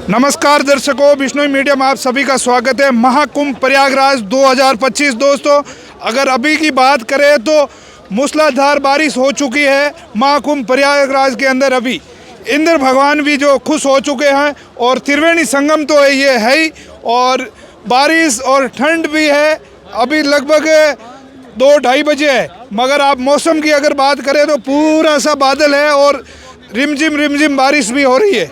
नमस्कार दर्शकों, बिश्नोई मीडिया में आप सभी का स्वागत है। महाकुंभ प्रयागराज 2025 दोस्तों, अगर अभी की बात करें तो मूसलाधार बारिश हो चुकी है महाकुंभ प्रयागराज के अंदर। अभी इंद्र भगवान भी जो खुश हो चुके हैं और त्रिवेणी संगम तो ये है ही, और बारिश और ठंड भी है। अभी लगभग 2-2:30 बजे है, मगर आप मौसम की अगर बात करें तो पूरा सा बादल है और रिमझिम बारिश भी हो रही है।